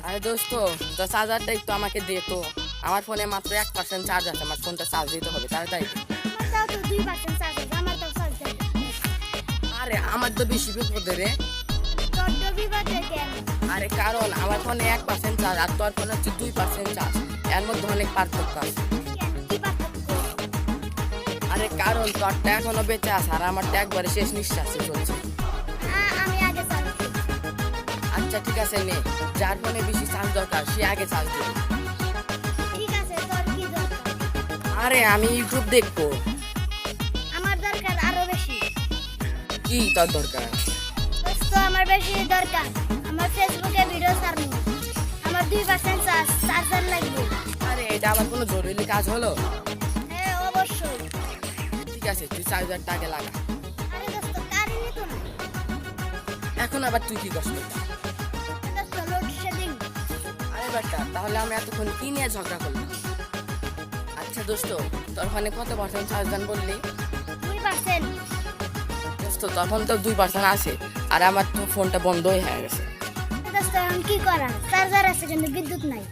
আরে দোস্ত, তো চার্জারটা একটু আমাকে দে তো। আমার ফোনে মাত্র 1% চার্জ আছে, আমার ফোনটা চার্জ দিতে হবে তাড়াতাড়ি। তাও তো 2% চার্জ আছে, আমার তো চার্জ নেই। আরে আমার তো বেশি বিপদে রে। তোর তো বিপদে কেন? আরে কারণ আমার ফোনে 1% চার্জ আর তোর ফোনে হচ্ছে 2% চার্জ, এর মধ্যে অনেক পার্থক্য আছে। কেন? কি পার্থক্য? আরে কারণ তোরটা এখনো বেঁচে আছে আর আমারটা একবারে শেষ নিঃশ্বাসে চলছে। আমি আগে চার্জ দিই। আচ্ছা ঠিক আছে, নে, যার ফোনে বেশি চার্জ দরকার সে আগে চার্জ দেবে। ঠিক আছে, তোর কি দরকার? আরে আমি ইউটিউব দেখবো। আমার দরকার আরো বেশি। কি তোর দরকার? দোস্ত, আমার বেশি দরকার। আমার ফেসবুকে ভিডিও ছাড়বো। আমার 2% চার্জার লাগবে। আরে এটা আবার কোনো জরুরি কাজ হলো? হ্যাঁ, অবশ্যই। ঠিক আছে, তুই চার্জারটা আগে লাগা। আরে দোস্ত, কারেন্টই তো না। এখন আবার তুই কি কষ্ট? দোস্ত, লোডশেডিং। আরে বেটা, তাহলে আমি এতক্ষণ কি নিয়ে ঝগড়া করলাম? আচ্ছা দোস্ত, তোর ফোনে কত পার্সেন্ট চার্জ দেন বললি? 2%। দোস্ত, তোর ফোন তো 2% আছে আর আমার তো ফোনটা বন্ধই হয়ে গেছে। দোস্ত, এখন কি করার? চার্জার আছে কিন্তু বিদ্যুৎ নাই।